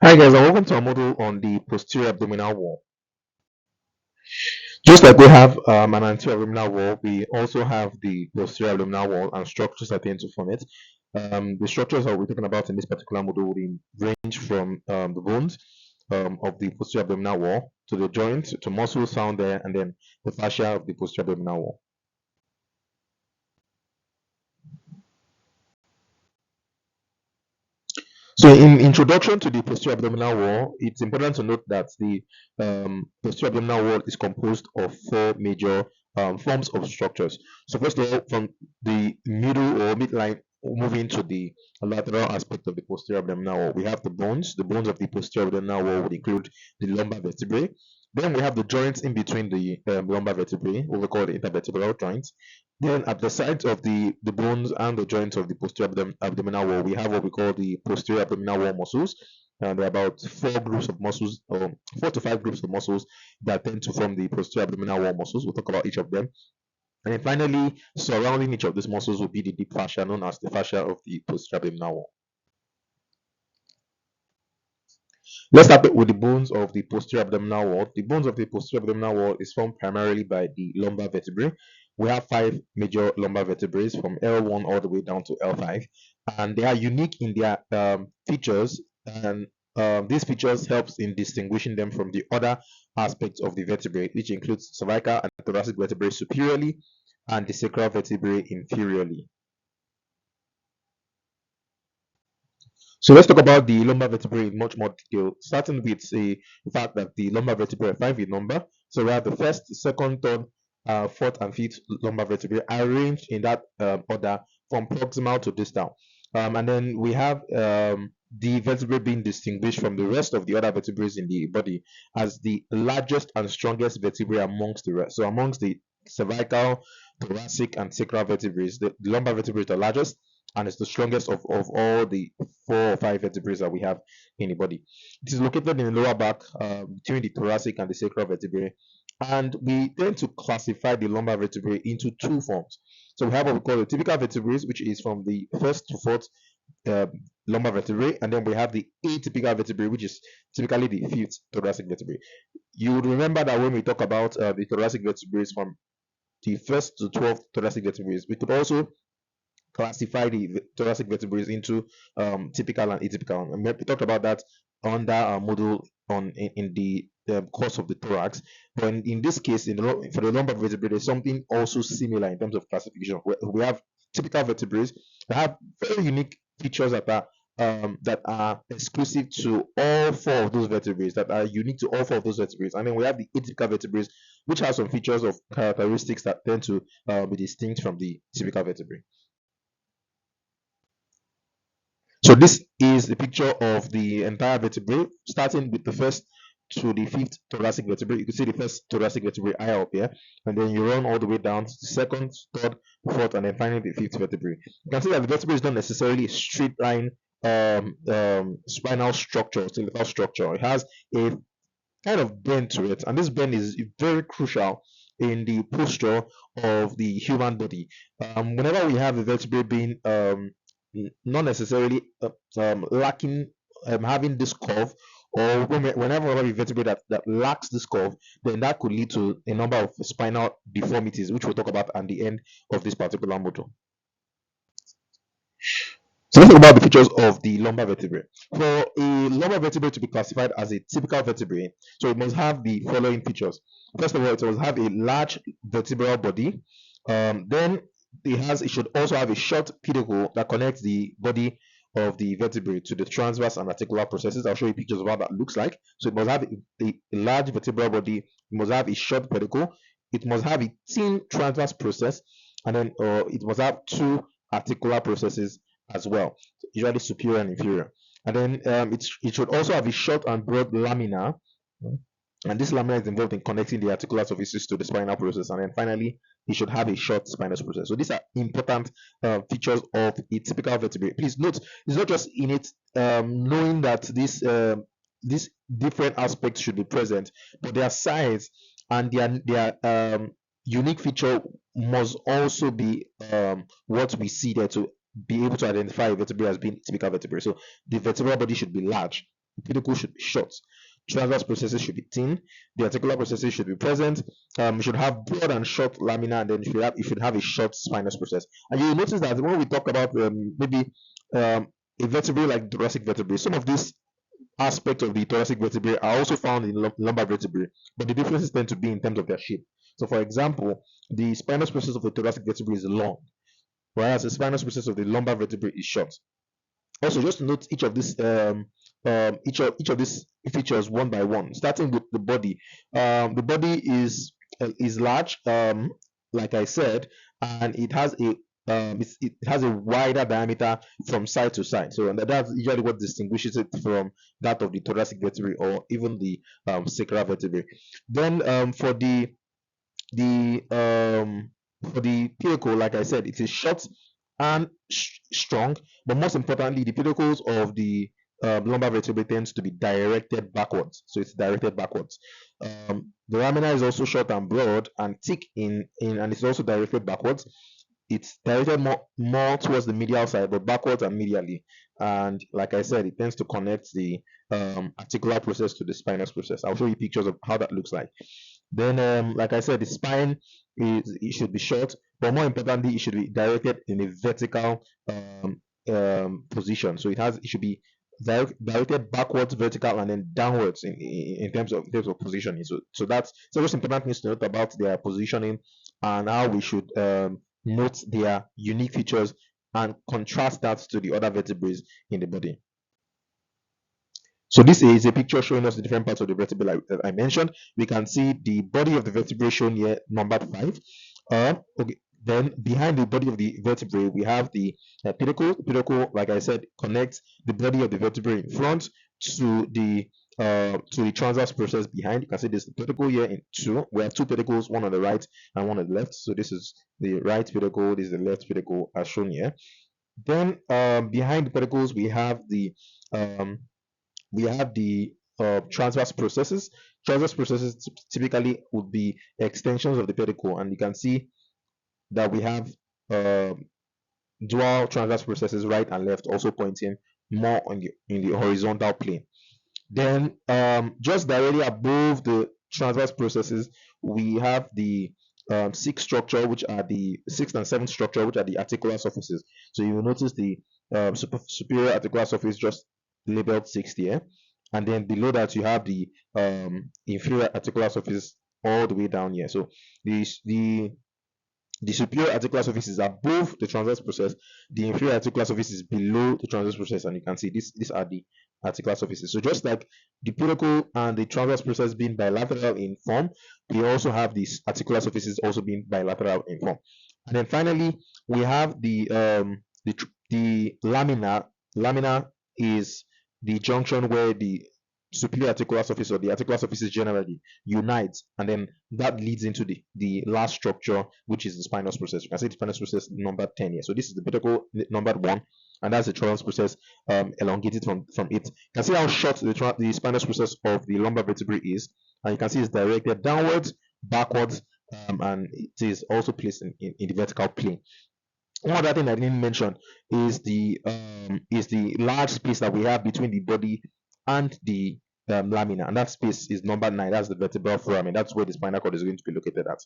Hi guys, and welcome to our model on the posterior abdominal wall. Just like we have an anterior abdominal wall, we also have the posterior abdominal wall and structures that tend to form it. The structures that we're talking about in this particular model would range from the bones of the posterior abdominal wall to the joints to muscles found there, and then the fascia of the posterior abdominal wall. So, in introduction to the posterior abdominal wall, it's important to note that the posterior abdominal wall is composed of four major forms of structures. So, first of all, from the middle or midline, moving to the lateral aspect of the posterior abdominal wall, we have the bones. The bones of the posterior abdominal wall would include the lumbar vertebrae. Then we have the joints in between the lumbar vertebrae, what we call the intervertebral joints. Then at the sides of the bones and the joints of the posterior abdominal wall, we have what we call the posterior abdominal wall muscles. And there are about four groups of muscles, or 4 to 5 groups of muscles that tend to form the posterior abdominal wall muscles. We'll talk about each of them. And then finally, surrounding each of these muscles will be the deep fascia, known as the fascia of the posterior abdominal wall. Let's start with the bones of the posterior abdominal wall. The bones of the posterior abdominal wall is formed primarily by the lumbar vertebrae. We have 5 major lumbar vertebrae from L1 all the way down to L5, and they are unique in their features, and these features helps in distinguishing them from the other aspects of the vertebrae, which includes cervical and thoracic vertebrae superiorly and the sacral vertebrae inferiorly. So let's talk about the lumbar vertebrae in much more detail, starting with the fact that the lumbar vertebrae are 5 in number. So we have the first, second, third, fourth, and fifth lumbar vertebrae arranged in that order from proximal to distal. And then we have the vertebrae being distinguished from the rest of the other vertebrae in the body as the largest and strongest vertebrae amongst the rest. So amongst the cervical, thoracic, and sacral vertebrae, the lumbar vertebrae is the largest and it's the strongest of all the 4 or 5 vertebrae that we have in the body. It is located in the lower back between the thoracic and the sacral vertebrae, and we tend to classify the lumbar vertebrae into 2 forms. So we have what we call the typical vertebrae, which is from the first to fourth uh, lumbar vertebrae, and then we have the atypical vertebrae, which is typically the fifth thoracic vertebrae. You would remember that when we talk about the thoracic vertebrae from the first to 12th thoracic vertebrae, we could also classify the thoracic vertebrae into typical and atypical. And we talked about that under our model in the course of the thorax. But in this case, for the lumbar vertebrae, there's something also similar in terms of classification. We have typical vertebrae that have very unique features that are exclusive to all 4 of those vertebrae, that are unique to all 4 of those vertebrae. And then we have the atypical vertebrae, which have some features of characteristics that tend to be distinct from the typical vertebrae. So this is the picture of the entire vertebrae, starting with the first to the fifth thoracic vertebrae. You can see the first thoracic vertebrae eye up here, and then you run all the way down to the second, third, fourth, and then finally the fifth vertebrae. You can see that the vertebrae is not necessarily a straight line spinal structure, skeletal structure. It has a kind of bend to it, and this bend is very crucial in the posture of the human body. Whenever we have a vertebrae being not necessarily lacking having this curve, or whenever we have a vertebrae that lacks this curve, then that could lead to a number of spinal deformities, which we'll talk about at the end of this particular module. So let's talk about the features of the lumbar vertebrae. For a lumbar vertebrae to be classified as a typical vertebrae, so it must have the following features. First of all, it must have a large vertebral body. Then it should also have a short pedicle that connects the body of the vertebrae to the transverse and articular processes. I'll show you pictures of what that looks like. So it must have a large vertebral body, it must have a short pedicle, it must have a thin transverse process, and then it must have 2 articular processes as well, usually superior and inferior. And then it should also have a short and broad lamina, and this lamina is involved in connecting the articular surfaces to the spinal process. And then finally, it should have a short spinous process. So these are important features of a typical vertebrae. Please note, it's not just in it knowing that these different aspects should be present, but their size and their unique feature must also be what we see there to be able to identify a vertebrae as being typical vertebrae. So the vertebral body should be large. pedicle should be short. Transverse processes should be thin. The articular processes should be present. You should have broad and short lamina, and then you should have a short spinous process. And you will notice that when we talk about maybe a vertebrae like thoracic vertebrae, some of these aspects of the thoracic vertebrae are also found in lumbar vertebrae, but the differences tend to be in terms of their shape. So, for example, the spinous process of the thoracic vertebrae is long, whereas the spinous process of the lumbar vertebrae is short. Also, just note each of these features one by one, starting with the body. The body is large, like I said, and it has a wider diameter from side to side. So that's usually what distinguishes it from that of the thoracic vertebrae or even the sacral vertebrae. Then the for the pedicle, like I said, it is short and strong, but most importantly, the pedicles of the lumbar vertebrae tends to be directed backwards. So it's directed backwards. The lamina is also short and broad and thick and it's also directed backwards. It's directed more towards the medial side, but backwards and medially. And like I said, it tends to connect the articular process to the spinous process. I'll show you pictures of how that looks like. Then, like I said, the spine it should be short, but more importantly, it should be directed in a vertical position. So it should be directed backwards, vertical, and then downwards in terms of positioning. So that's the most important things to note about their positioning and how we should note their unique features and contrast that to the other vertebrae in the body. So this is a picture showing us the different parts of the vertebrae that I mentioned. We can see the body of the vertebrae shown here, numbered 5. Okay. Then behind the body of the vertebrae, we have the pedicle. The pedicle, like I said, connects the body of the vertebrae in front to the transverse process behind. You can see this pedicle here in 2. We have 2 pedicles, one on the right and one on the left. So this is the right pedicle, this is the left pedicle as shown here. Then behind the pedicles, we have the transverse processes. Transverse processes typically would be extensions of the pedicle, and you can see that we have dual transverse processes, right and left, also pointing more in the horizontal plane. Then just directly above the transverse processes, we have the sixth structure, which are the sixth and seventh structure, which are the articular surfaces. So you will notice the superior articular surface just labeled 6 here, and then below that you have the inferior articular surface all the way down here. So the superior articular surface is above the transverse process, the inferior articular surface is below the transverse process, and you can see these are the articular surfaces. So just like the pedicle and the transverse process being bilateral in form, we also have these articular surfaces also being bilateral in form. And then finally, we have the lamina. Lamina is the junction where the superior articular surface or the articular surfaces generally unite, and then that leads into the last structure, which is the spinous process. You can see the spinous process number 10 here. So this is the pedicle numbered 1, and that's the transverse process elongated from it. You can see how short the spinous process of the lumbar vertebrae is, and you can see it's directed downwards, backwards, and it is also placed in the vertical plane. One other thing I didn't mention is the large space that we have between the body and the lamina, and that space is number 9. That's the vertebral foramen. That's where the spinal cord is going to be located at.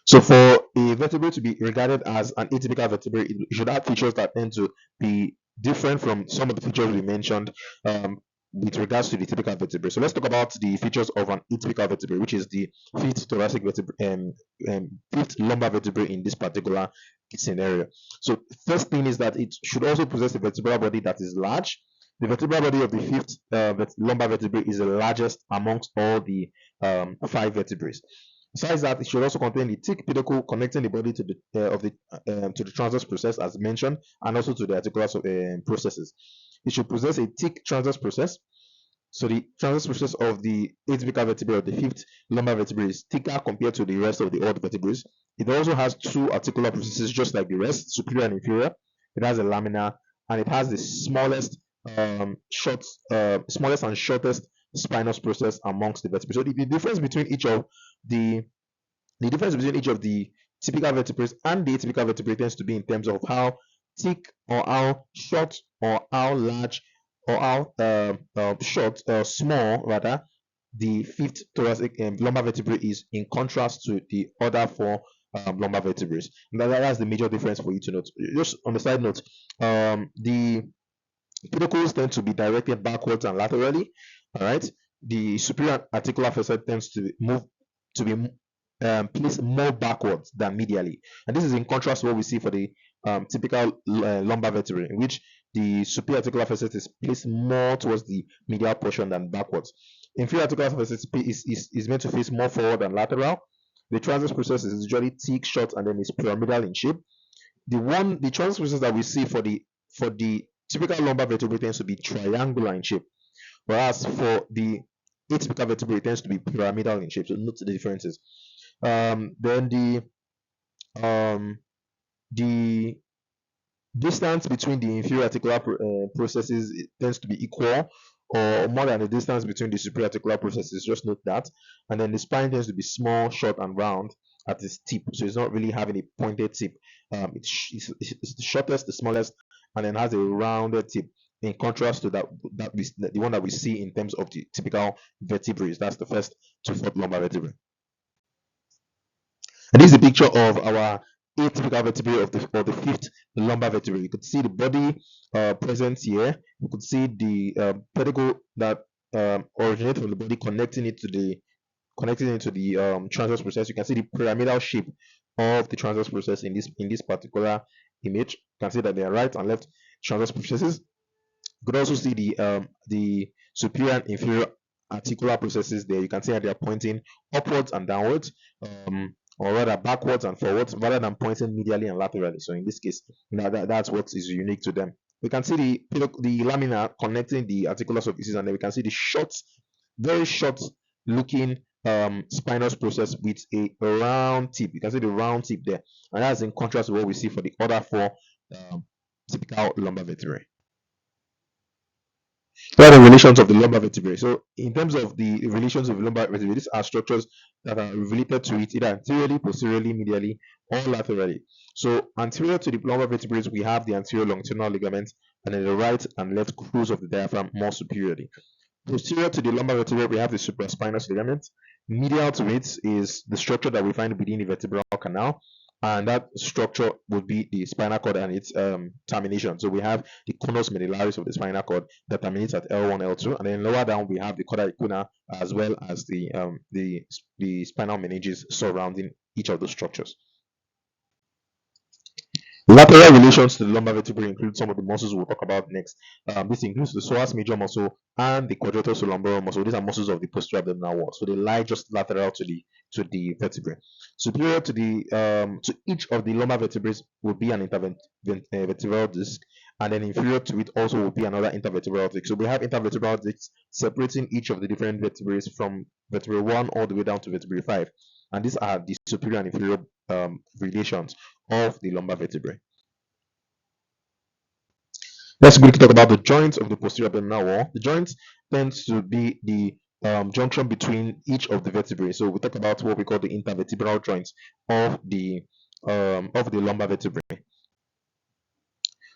So for a vertebrae to be regarded as an atypical vertebrae, it should have features that tend to be different from some of the features we mentioned with regards to the typical vertebrae. So let's talk about the features of an atypical vertebrae, which is the fifth thoracic vertebrae, fifth lumbar vertebrae in this particular scenario. So first thing is that it should also possess a vertebral body that is large. The vertebral body of the fifth lumbar vertebrae is the largest amongst all the 5 vertebrae. Besides that, it should also contain the thick pedicle connecting the body to the transverse process, as mentioned, and also to the articular processes. It should possess a thick transverse process. So the transverse process of the atypical vertebrae of the fifth lumbar vertebrae is thicker compared to the rest of the odd vertebrae. It also has 2 articular processes, just like the rest, superior and inferior. It has a lamina, and it has the smallest and shortest spinous process amongst the vertebrae. So the difference between each of the typical vertebrae and the atypical vertebrae tends to be in terms of how thick or how short or how large or how short small rather the fifth thoracic lumbar vertebrae is in contrast to the other four lumbar vertebrae. That's the major difference for you to note. Just on the side note, the pedicles tend to be directed backwards and laterally. All right. The superior articular facet tends to move to be placed more backwards than medially, and this is in contrast to what we see for the typical lumbar vertebrae, in which the superior articular facet is placed more towards the medial portion than backwards. Inferior articular facet is meant to face more forward and lateral. The transverse process is usually thick, short, and then is pyramidal in shape. The transverse process that we see for the typical lumbar vertebrae tends to be triangular in shape, whereas for the atypical vertebrae it tends to be pyramidal in shape. So note the differences. Then the distance between the inferior articular processes tends to be equal or more than the distance between the superior articular processes. Just note that. And then the spine tends to be small, short, and round at its tip, so it's not really having a pointed tip. It's the shortest, the smallest, and then has a rounded tip. In contrast to the one that we see in terms of the typical vertebrae, that's the first to fourth lumbar vertebrae. And this is a picture of our atypical vertebrae of the fifth lumbar vertebrae. You could see the body present here. You could see the pedicle that originates from the body connecting it to the transverse process. You can see the pyramidal shape of the transverse process in this particular image. You can see that they are right and left transverse processes. You could also see the superior and inferior articular processes there. You can see that they are pointing upwards and downwards, or rather backwards and forwards, rather than pointing medially and laterally. So in this case, that's what is unique to them. We can see the lamina connecting the articular surfaces, and then we can see the short, very short looking spinous process with a round tip. You can see the round tip there, and that's in contrast to what we see for the other four typical lumbar vertebrae. What are the relations of the lumbar vertebrae? So in terms of the relations of the lumbar vertebrae, these are structures that are related to it either anteriorly, posteriorly, medially, or laterally. So anterior to the lumbar vertebrae, we have the anterior longitudinal ligament, and then the right and left grooves of the diaphragm more superiorly. Posterior to the lumbar vertebrae, we have the supraspinous ligament. Medial to it is the structure that we find within the vertebral canal, and that structure would be the spinal cord and its termination. So we have the conus medullaris of the spinal cord that terminates at L1, L2, and then lower down we have the cauda equina, as well as the spinal meninges surrounding each of those structures. Lateral relations to the lumbar vertebrae include some of the muscles we'll talk about next. This includes the psoas major muscle and the quadratus lumborum muscle. These are muscles of the posterior abdominal wall, so they lie just lateral to the vertebrae. Superior to each of the lumbar vertebrae would be an intervertebral disc, and then inferior to it also will be another intervertebral disc. So we have intervertebral discs separating each of the different vertebrae from vertebrae 1 all the way down to vertebrae 5, and these are the superior and inferior relations of the lumbar vertebrae. Let's quickly talk about the joints of the posterior abdominal wall. The joints tends to be the junction between each of the vertebrae. So we talk about what we call the intervertebral joints of the lumbar vertebrae.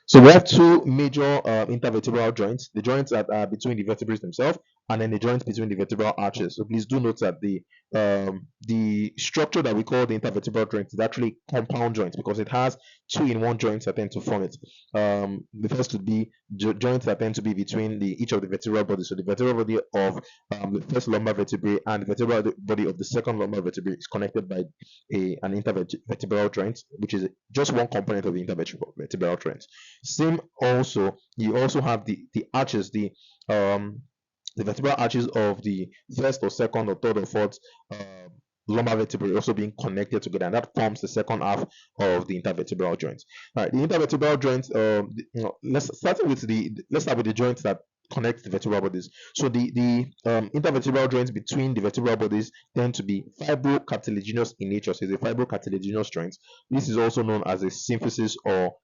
So we have two major intervertebral joints: the joints that are between the vertebrae themselves, and then the joints between the vertebral arches. So please do note that the structure that we call the intervertebral joint is actually compound joints, because it has two-in-one joints that tend to form it. The first would be joints that tend to be between each of the vertebral bodies. So the vertebral body of the first lumbar vertebrae and the vertebral body of the second lumbar vertebrae is connected by an intervertebral joint, which is just one component of the intervertebral joint. Same also, you also have the arches, the vertebral arches of the first or second or third or fourth lumbar vertebrae also being connected together, and that forms the second half of the intervertebral joint. All right, the intervertebral joints. Let's start with the joints that connect the vertebral bodies. So the intervertebral joints between the vertebral bodies tend to be fibrocartilaginous in nature. So it's a fibrocartilaginous joint. This is also known as a symphysis or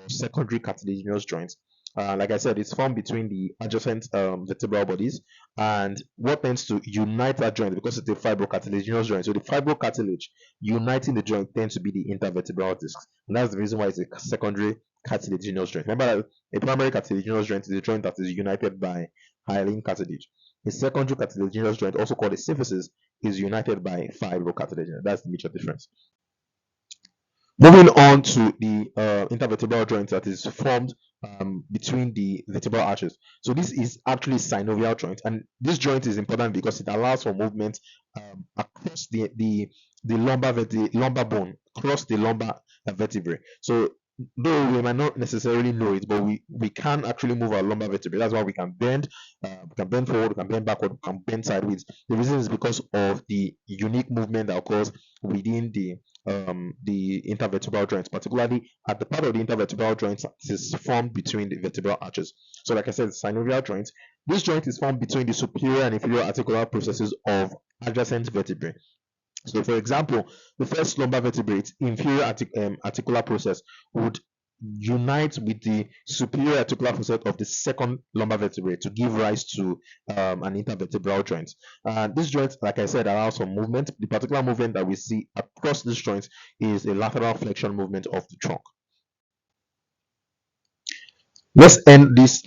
secondary cartilaginous joint. Like I said, it's formed between the adjacent vertebral bodies, and what tends to unite that joint, because it's a fibrocartilaginous joint, so the fibrocartilage uniting the joint tends to be the intervertebral discs, and that's the reason why it's a secondary cartilaginous joint. Remember that a primary cartilaginous joint is a joint that is united by hyaline cartilage. A secondary cartilaginous joint, also called a symphysis, is united by fibrocartilage. That's the major difference. Moving on to the intervertebral joint that is formed between the vertebral arches. So this is actually synovial joint, and this joint is important because it allows for movement across the lumbar bone, across the lumbar vertebrae. So though we might not necessarily know it, but we can actually move our lumbar vertebrae. That's why we can bend forward, we can bend backward, we can bend sideways. The reason is because of the unique movement that occurs within the intervertebral joints, particularly at the part of the intervertebral joints that is formed between the vertebral arches. So, like I said, synovial joint. This joint is formed between the superior and inferior articular processes of adjacent vertebrae. So, for example, the first lumbar vertebrate, inferior articular process, would unite with the superior articular process of the second lumbar vertebrate to give rise to an intervertebral joint. This joint, like I said, allows for movement. The particular movement that we see across this joint is a lateral flexion movement of the trunk. Let's end this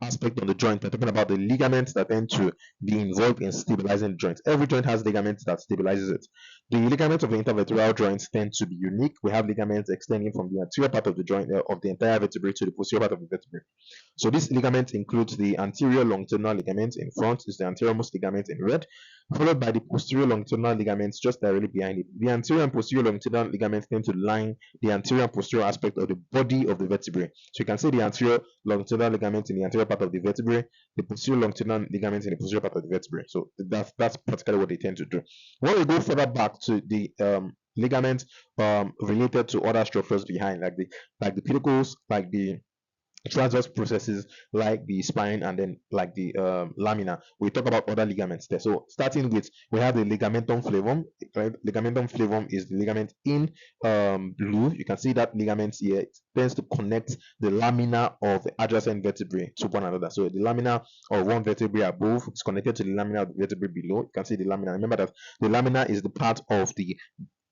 aspect on the joint by talking about the ligaments that tend to be involved in stabilizing the joint. Every joint has ligaments that stabilizes it. The ligaments of the intervertebral joints tend to be unique. We have ligaments extending from the anterior part of the joint of the entire vertebrae to the posterior part of the vertebrae. So this ligament includes the anterior longitudinal ligament in front, is the anteriormost ligament in red, followed by the posterior longitudinal ligaments just directly behind it. The anterior and posterior longitudinal ligaments tend to line the anterior and posterior aspect of the body of the vertebrae. So you can see the anterior longitudinal ligament in the anterior part of the vertebrae, the posterior longitudinal ligament in the posterior part of the vertebrae. So that's practically what they tend to do. When we go further back to the ligaments related to other structures behind, like the pedicles, like the transverse processes, like the spine, and then like the lamina. We talk about other ligaments there. So starting with, we have the ligamentum flavum. Right? Ligamentum flavum is the ligament in blue. You can see that ligament here. It tends to connect the lamina of the adjacent vertebrae to one another. So the lamina of one vertebrae above is connected to the lamina of the vertebrae below. You can see the lamina. Remember that the lamina is the part of the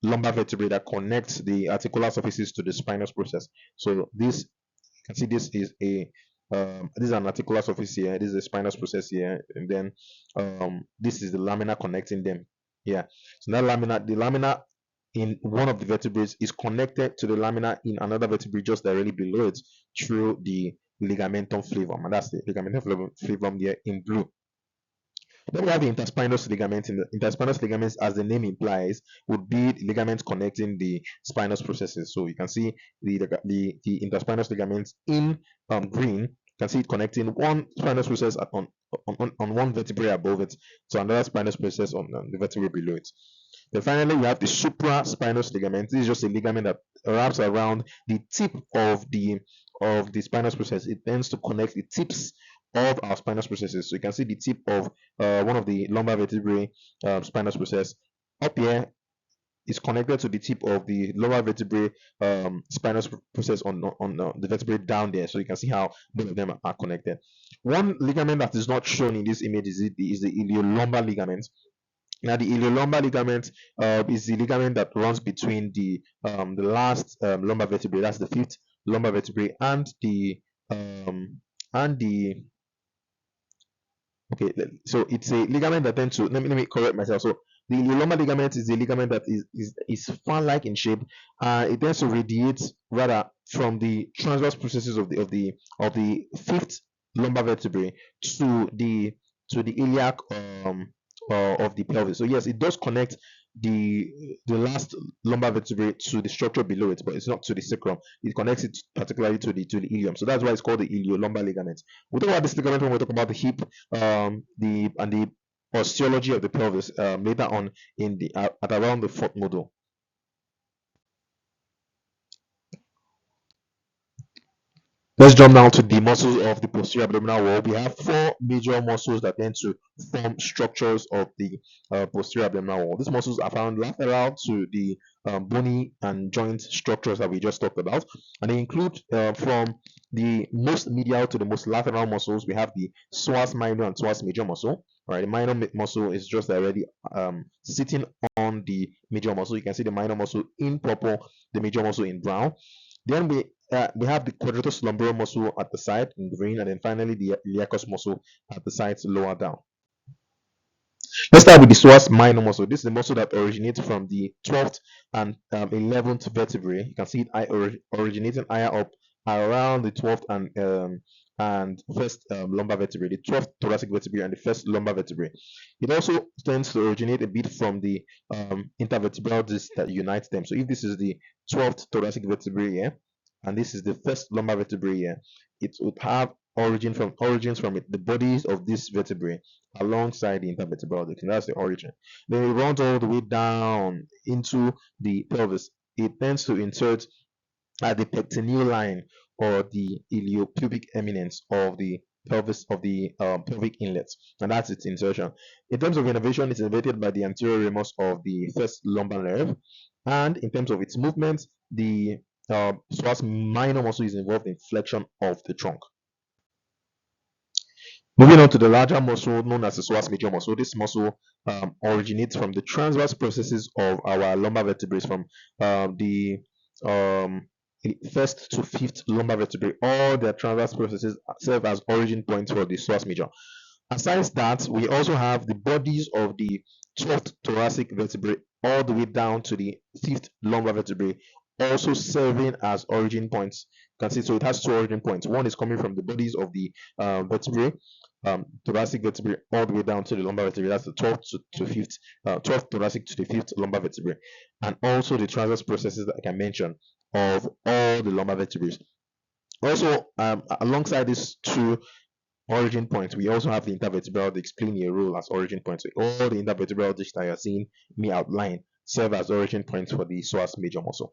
lumbar vertebrae that connects the articular surfaces to the spinous process. So this, you can see this is this is an articular surface here, this is a spinous process here, and then this is the lamina connecting them. Yeah, so that the lamina in one of the vertebrae is connected to the lamina in another vertebrae just directly below it through the ligamentum flavum, and that's the ligamentum flavum here in blue. Then we have the interspinous ligaments. In the interspinous ligaments, as the name implies, would be the ligaments connecting the spinous processes. So you can see the interspinous ligaments in green. You can see it connecting one spinous process on one vertebrae above it to another spinous process on the vertebrae below it. Then finally, we have the supraspinous ligament. This is just a ligament that wraps around the tip of the spinous process. It tends to connect the tips of our spinous processes. So you can see the tip of one of the lumbar vertebrae spinous process up here is connected to the tip of the lower vertebrae spinous process on the vertebrae down there. So you can see how both of them are connected. One ligament that is not shown in this image is the iliolumbar ligament. Now, the iliolumbar ligament is the ligament that runs between the last lumbar vertebrae, that's the fifth lumbar vertebrae, and the okay, so it's a ligament that tends to, let me correct myself. So the iliolumbar ligament is a ligament that is fan-like in shape. It tends to radiate rather from the transverse processes of the fifth lumbar vertebrae to the iliac of the pelvis. So yes, it does connect the last lumbar vertebrae to the structure below it, but it's not to the sacrum. It connects it particularly to the ilium. So that's why it's called the iliolumbar ligament. We'll talk about this ligament when we talk about the hip, the osteology of the pelvis later on in the at around the fourth module. Let's jump down to the muscles of the posterior abdominal wall. We have four major muscles that tend to form structures of the posterior abdominal wall. These muscles are found lateral to the bony and joint structures that we just talked about, and they include from the most medial to the most lateral muscles. We have the psoas minor and psoas major muscle. Right, the minor muscle is just already sitting on the major muscle. You can see the minor muscle in purple, the major muscle in brown. Then we we have the quadratus lumborum muscle at the side in green, and then finally the iliacus muscle at the sides lower down. Let's start with the psoas minor muscle. This is the muscle that originates from the 12th and 11th vertebrae. You can see it originating higher up around the 12th and first lumbar vertebrae, the 12th thoracic vertebrae and the first lumbar vertebrae. It also tends to originate a bit from the intervertebral disc that unites them. So if this is the 12th thoracic vertebrae here, and this is the first lumbar vertebrae here, it would have origins from the bodies of this vertebrae alongside the intervertebral disc. That's the origin. Then it runs all the way down into the pelvis. It tends to insert at the pectineal line or the iliopubic eminence of the pelvis of the pelvic inlets, and that's its insertion. In terms of innervation, it's innervated by the anterior ramus of the first lumbar nerve, and in terms of its movement, the psoas minor muscle is involved in flexion of the trunk. Moving on to the larger muscle known as the psoas major muscle. This muscle originates from the transverse processes of our lumbar vertebrae, from the first to fifth lumbar vertebrae. All their transverse processes serve as origin points for the psoas major. Aside that, we also have the bodies of the 12th thoracic vertebrae all the way down to the 5th lumbar vertebrae, also serving as origin points. You can see, so it has two origin points. One is coming from the bodies of the vertebrae, thoracic vertebrae, all the way down to the lumbar vertebrae. That's the 12th to 5th, 12th thoracic to the 5th lumbar vertebrae, and also the transverse processes that I can mention of all the lumbar vertebrae. Also, alongside these two origin points, we also have the intervertebral disc playing a role as origin points. So all the intervertebral discs that you're seeing me outline serve as origin points for the psoas major muscle.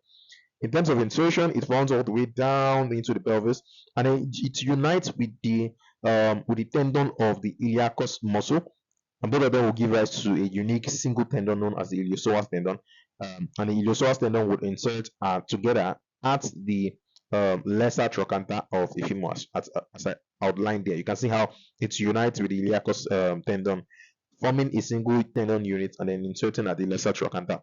In terms of insertion, it runs all the way down into the pelvis, and then it unites with the tendon of the iliacus muscle, and both of them will give rise to a unique single tendon known as the iliopsoas tendon. And the iliopsoas tendon would insert together at the lesser trochanter of the femur, as I outlined there. You can see how it unites with the iliacus tendon, forming a single tendon unit and then inserting at the lesser trochanter.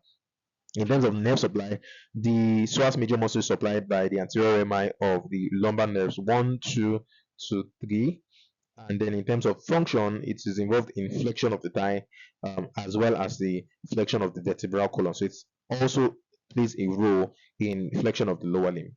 In terms of nerve supply, the psoas major muscle is supplied by the anterior rami of the lumbar nerves 1, 2 to 3. And then in terms of function, it is involved in flexion of the thigh, as well as the flexion of the vertebral column. So it also plays a role in flexion of the lower limb.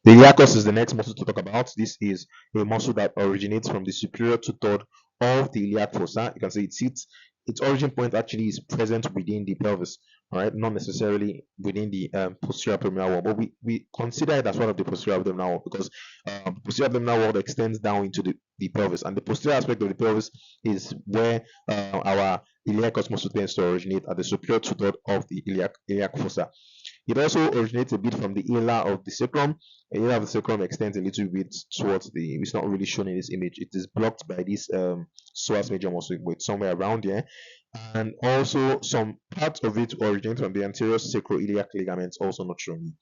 The iliacus is the next muscle to talk about. This is a muscle that originates from the superior two-third of the iliac fossa. You can see it sits. Its origin point actually is present within the pelvis, all right, not necessarily within the posterior abdominal wall, but we consider it as one of the posterior abdominal wall because the posterior abdominal wall extends down into the pelvis, and the posterior aspect of the pelvis is where our iliacus muscle tends to originate at the superior two-third of the iliac fossa. It also originates a bit from the ala of the sacrum. The ala of the sacrum extends a little bit towards the, it's not really shown in this image. It is blocked by this psoas major muscle, but somewhere around there. And also some parts of it originate from the anterior sacroiliac ligaments, also not shown.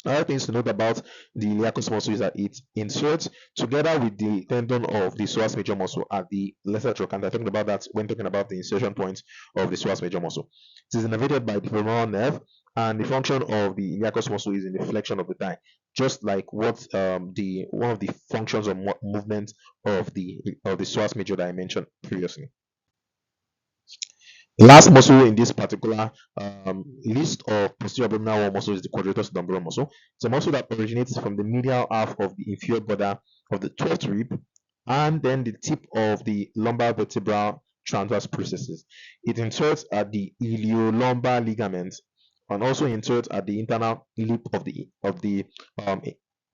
Other things to note about the iliacus muscle is that it inserts together with the tendon of the psoas major muscle at the lesser trochanter. I talked about that when talking about the insertion points of the psoas major muscle. It is innervated by the femoral nerve, and the function of the iliacus muscle is in the flexion of the thigh, just like what one of the functions of movement of the psoas major that I mentioned previously. The last muscle in this particular list of posterior abdominal wall muscles is the quadratus lumborum muscle. It's a muscle that originates from the medial half of the inferior border of the 12th rib and then the tip of the lumbar vertebral transverse processes. It inserts at the iliolumbar ligament and also inserts at the internal lip of the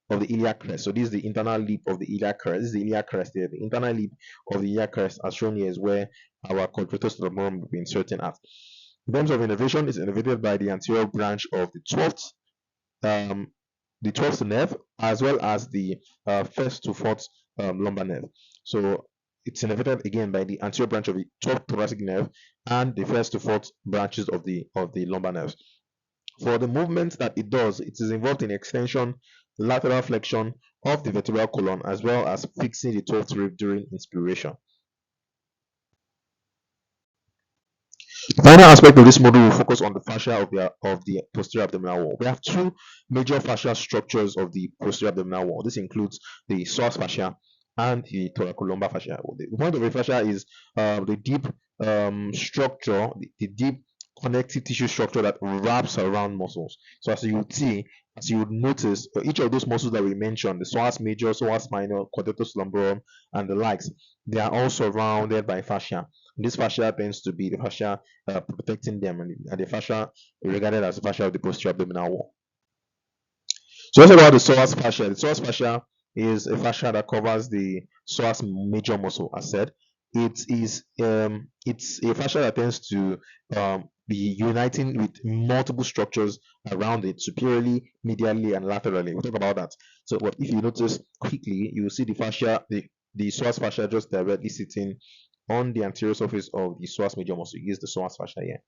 iliac crest. So this is the internal lip of the iliac crest. This is the iliac crest here. The internal lip of the iliac crest, as shown here, is where our quadratus lumborum will be inserting at. In terms of innervation, it's innervated by the anterior branch of the 12th nerve, as well as the first to fourth lumbar nerve. So it's innervated again by the anterior branch of the 12th thoracic nerve and the first to fourth branches of the lumbar nerves. For the movements that it does, it is involved in extension, lateral flexion of the vertebral column, as well as fixing the 12th rib during inspiration. The final aspect of this module will focus on the fascia of the posterior abdominal wall. We have two major fascial structures of the posterior abdominal wall. This includes the psoas fascia and the thoracolumbar fascia. The point of the fascia is the deep structure, the deep connective tissue structure that wraps around muscles. So as you would see, as you would notice, each of those muscles that we mentioned, the psoas major, psoas minor, quadratus lumborum, and the likes, they are all surrounded by fascia. This fascia tends to be the fascia protecting them, and the fascia regarded as the fascia of the posterior abdominal wall. So let's talk about the psoas fascia. The psoas fascia is a fascia that covers the psoas major muscle. As said, it's a fascia that tends to be uniting with multiple structures around it, superiorly, medially, and laterally. We'll talk about that. So, what if you notice quickly, you will see the fascia, the psoas fascia just directly sitting on the anterior surface of the psoas major muscle. It is the psoas fascia here.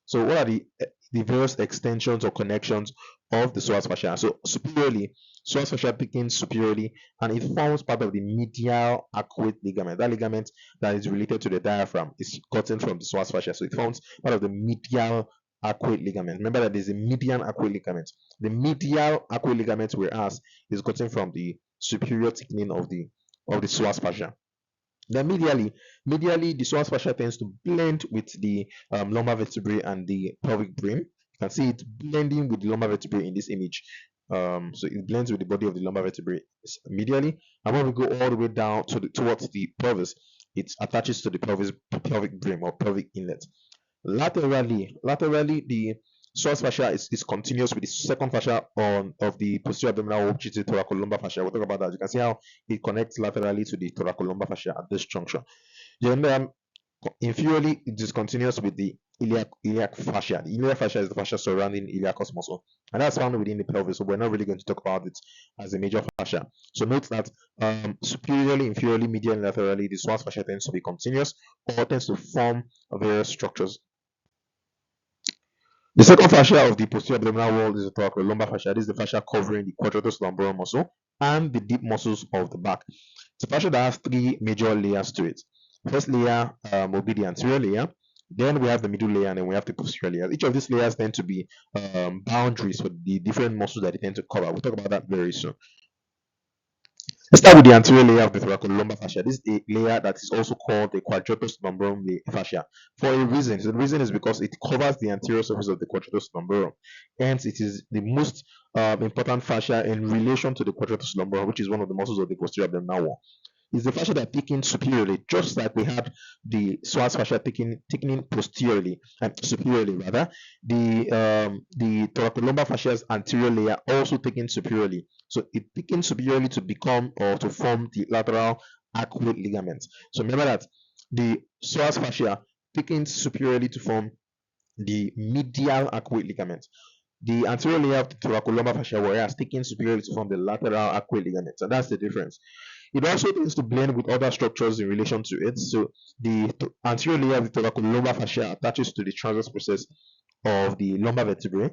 So what are the various extensions or connections of the psoas fascia? So superiorly, psoas fascia begins superiorly, and it forms part of the medial arcuate ligament. That ligament that is related to the diaphragm is gotten from the psoas fascia. So it forms part of the medial arcuate ligament. Remember that there's a median arcuate ligament. The medial arcuate ligament, whereas, is gotten from the superior thickening of the psoas fascia. Then medially, the psoas fascia tends to blend with the lumbar vertebrae and the pelvic brim. You can see it blending with the lumbar vertebrae in this image. So it blends with the body of the lumbar vertebrae medially, and when we go all the way down towards the pelvis, it attaches to the pelvic brim or pelvic inlet. Laterally, the psoas fascia is continuous with the second fascia of the posterior abdominal wall, which is the thoracolumbar fascia. We'll talk about that. You can see how it connects laterally to the thoracolumbar fascia at this juncture. Then inferiorly, it is continuous with the iliac fascia. The iliac fascia is the fascia surrounding iliacus muscle, and that's found within the pelvis. So we're not really going to talk about it as a major fascia. So note that superiorly, inferiorly, medially, and laterally, the psoas fascia tends to be continuous or tends to form various structures. The second fascia of the posterior abdominal wall is the thoracolumbar fascia. This is the fascia covering the quadratus lumborum muscle and the deep muscles of the back. It's a fascia that has three major layers to it. First layer will be the anterior layer. Then we have the middle layer, and then we have the posterior layer. Each of these layers tend to be boundaries for the different muscles that they tend to cover. We'll talk about that very soon. Let's start with the anterior layer of the thoracolumbar fascia. This is a layer that is also called the quadratus lumborum fascia for a reason. So the reason is because it covers the anterior surface of the quadratus lumborum. Hence, it is the most important fascia in relation to the quadratus lumborum, which is one of the muscles of the posterior abdominal wall. Is the fascia that thickens superiorly, just like we had the psoas fascia thickening posteriorly and superiorly rather. The thoracolumbar fascia's anterior layer also thickens superiorly, so it thickens superiorly to become or to form the lateral arcuate ligament. So remember that the psoas fascia thickens superiorly to form the medial arcuate ligament. The anterior layer of the thoracolumbar fascia whereas thickens superiorly to form the lateral arcuate ligament, and that's the difference. It also tends to blend with other structures in relation to it. So the anterior layer of the thoracolumbar fascia attaches to the transverse process of the lumbar vertebrae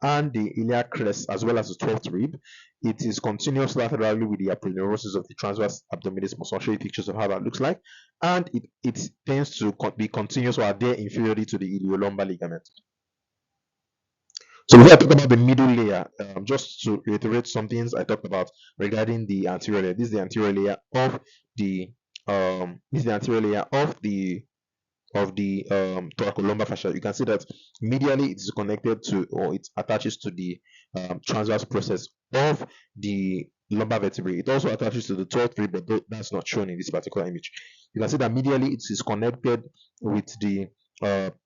and the iliac crest as well as the 12th rib. It is continuous laterally with the aponeurosis of the transverse abdominis muscle. I'll show you pictures of how that looks like. And it tends to be continuous or adhere inferiorly to the iliolumbar ligament. So before I talk about the middle layer, just to reiterate some things I talked about regarding the anterior layer. This is the anterior layer of the thoracolumbar fascia. You can see that medially it is connected to or it attaches to the transverse process of the lumbar vertebrae. It also attaches to the 12th rib, but that's not shown in this particular image. You can see that medially it is connected with the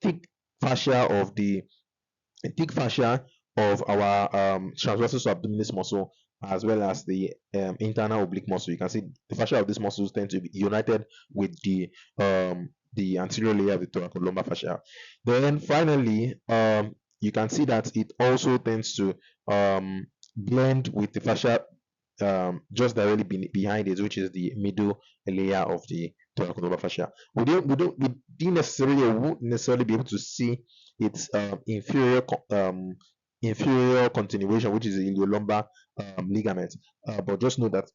thick fascia of the thick fascia of our transversus abdominis muscle as well as the internal oblique muscle. You can see the fascia of these muscles tend to be united with the anterior layer of the thoracolumbar fascia. Then finally, you can see that it also tends to blend with the fascia just directly behind it, which is the middle layer of the thoracolumbar fascia. We didn't necessarily or won't necessarily be able to see its inferior continuation, which is the iliolumbar ligament. But just know that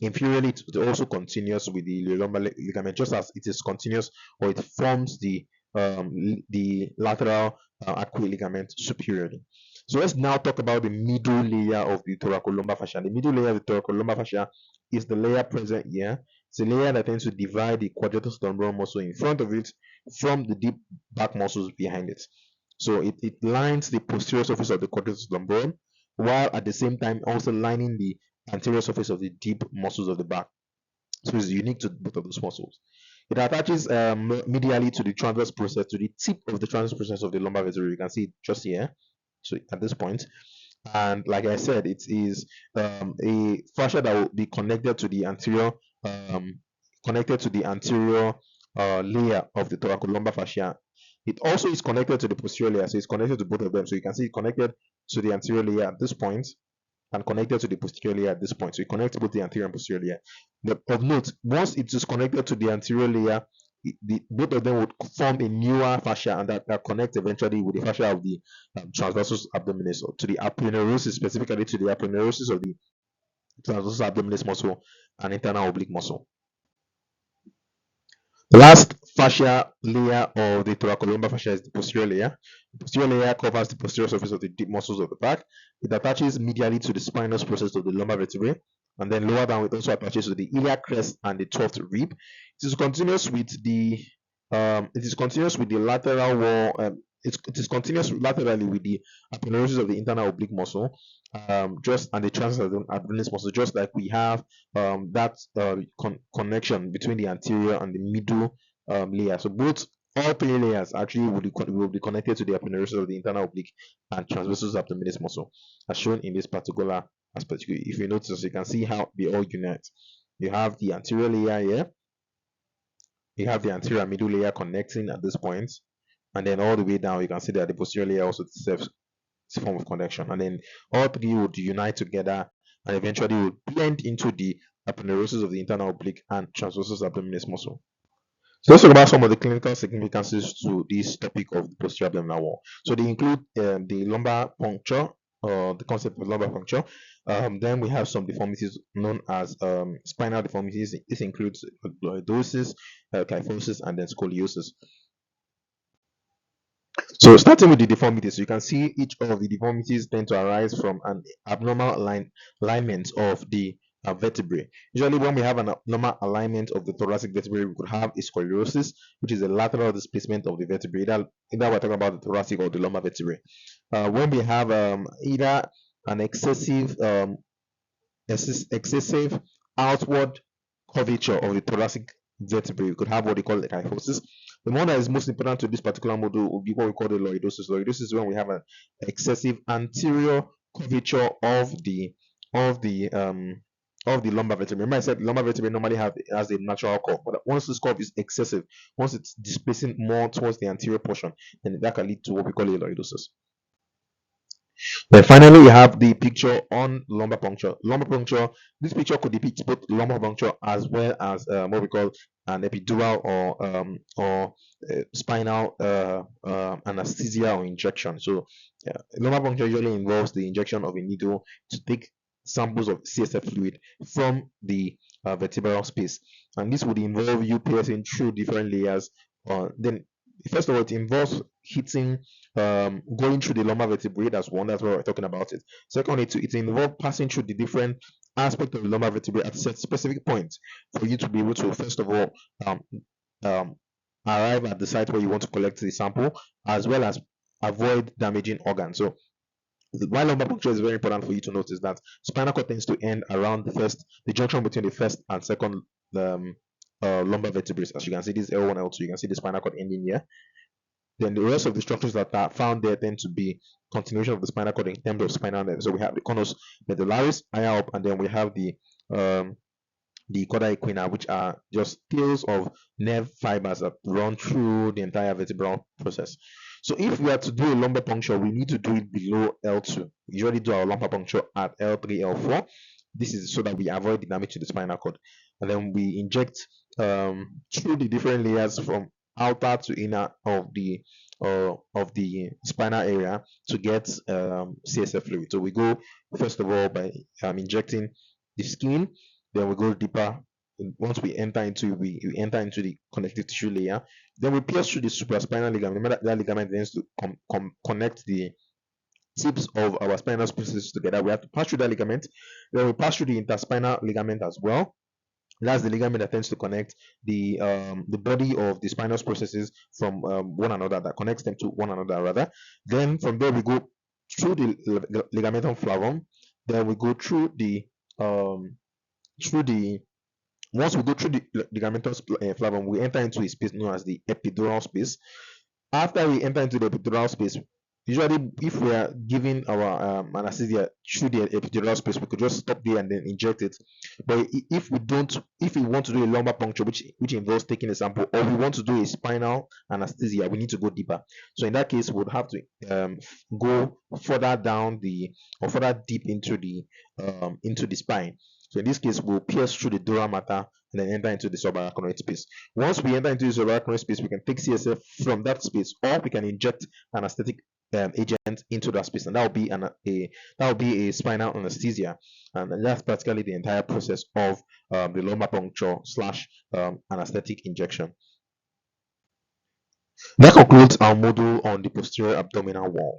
inferiorly it also continues with the iliolumbar ligament, just as it is continuous or it forms the the lateral arcuate ligament superiorly. So let's now talk about the middle layer of the thoracolumbar fascia. The middle layer of the thoracolumbar fascia is the layer present here. It's a layer that tends to divide the quadratus lumborum muscle in front of it from the deep back muscles behind it. So it lines the posterior surface of the quadratus lumborum, while at the same time also lining the anterior surface of the deep muscles of the back. So it's unique to both of those muscles. It attaches medially to the transverse process, to the tip of the transverse process of the lumbar vertebrae. You can see it just here. So at this point, and like I said, it is a fascia that will be connected to the anterior, um, layer of the thoracolumbar fascia. It also is connected to the posterior layer, so it's connected to both of them. So you can see it connected to the anterior layer at this point, and connected to the posterior layer at this point. So it connects both the anterior and posterior layer. But of note, once it is connected to the anterior layer, both of them would form a newer fascia, and that connects eventually with the fascia of the transversus abdominis, or to the aponeurosis, specifically to the aponeurosis of the transversus abdominis muscle and internal oblique muscle. The last fascia layer of the thoracolumbar fascia is the posterior layer. The posterior layer covers the posterior surface of the deep muscles of the back. It attaches medially to the spinous process of the lumbar vertebrae, and then lower down it also attaches to the iliac crest and the 12th rib. It is continuous with the lateral wall. It is continuous laterally with the aponeurosis of the internal oblique muscle, and the transversus abdominis muscle, just like we have that connection between the anterior and the middle layer. So all three layers actually will be connected to the aponeurosis of the internal oblique and transversus abdominis muscle, as shown in this particular aspect. If you notice, you can see how they all unite. You have the anterior layer here, you have the anterior and middle layer connecting at this point, and then all the way down you can see that the posterior layer also serves this form of connection, and then all three would unite together and eventually would blend into the aponeurosis of the internal oblique and transversus abdominis muscle. So let's talk about some of the clinical significances to this topic of the posterior abdominal wall. So they include the lumbar puncture, the concept of lumbar puncture. Then we have some deformities known as spinal deformities. This includes lordosis, kyphosis, and then scoliosis. So starting with the deformities, you can see each of the deformities tend to arise from an abnormal alignment of the vertebrae. Usually when we have an abnormal alignment of the thoracic vertebrae, we could have a scoliosis, which is a lateral displacement of the vertebrae. Either we're talking about the thoracic or the lumbar vertebrae. When we have either an excessive outward curvature of the thoracic vertebrae, we could have what they call the kyphosis. The one that is most important to this particular model will be what we call the lordosis. Lordosis is when we have an excessive anterior curvature of the lumbar vertebrae. Remember I said lumbar vertebrae normally has a natural curve, but once this curve is excessive, once it's displacing more towards the anterior portion, then that can lead to what we call a lordosis. Then finally, we have the picture on lumbar puncture. Lumbar puncture, this picture could depict both lumbar puncture as well as what we call an epidural or spinal anesthesia or injection. So lumbar puncture usually involves the injection of a needle to take samples of CSF fluid from the vertebral space, and this would involve you piercing through different layers. Then first of all, it involves hitting going through the lumbar vertebrae. That's one. That's why we're talking about it. Secondly, it involves passing through the different aspects of the lumbar vertebrae at a specific point for you to be able to, first of all, arrive at the site where you want to collect the sample, as well as avoid damaging organs. So why lumbar puncture is very important for you to notice that spinal cord tends to end around the junction between the first and second lumbar vertebrae. As you can see, this L1, L2, you can see the spinal cord ending here. Then the rest of the structures that are found there tend to be continuation of the spinal cord in terms of spinal nerve. So we have the conus medullaris higher up, and then we have the corda equina, which are just tails of nerve fibers that run through the entire vertebral process. So if we are to do a lumbar puncture, we need to do it below L2. We usually do our lumbar puncture at L3, L4. This is so that we avoid the damage to the spinal cord. And then we inject through the different layers from outer to inner of the spinal area to get CSF fluid. So we go first of all by injecting the skin, then we go deeper once we enter into we enter into the connective tissue layer, then we pierce through the supraspinal ligament. Remember that ligament tends to connect the tips of our spinal processes together. We have to pass through that ligament. Then we pass through the interspinal ligament as well. That's the ligament that tends to connect the body of the spinal processes from one another, that connects them to one another rather. Then from there we go through the ligamentum flavum. Then we go um, through the once we go through the ligamentum flavum, we enter into a space known as the epidural space. After we enter into the epidural space, usually if we are giving our anesthesia through the epidural space, we could just stop there and then inject it. But if we don't, if we want to do a lumbar puncture, which involves taking a sample, or we want to do a spinal anesthesia, we need to go deeper. So in that case, we would have to go further down the or further deep into the spine. So in this case, we'll pierce through the dura mater and then enter into the subarachnoid space. Once we enter into the subarachnoid space, we can take CSF from that space, or we can inject anesthetic agent into that space, and that will be a spinal anesthesia, and that's practically the entire process of the lumbar puncture slash anesthetic injection. That concludes our module on the posterior abdominal wall.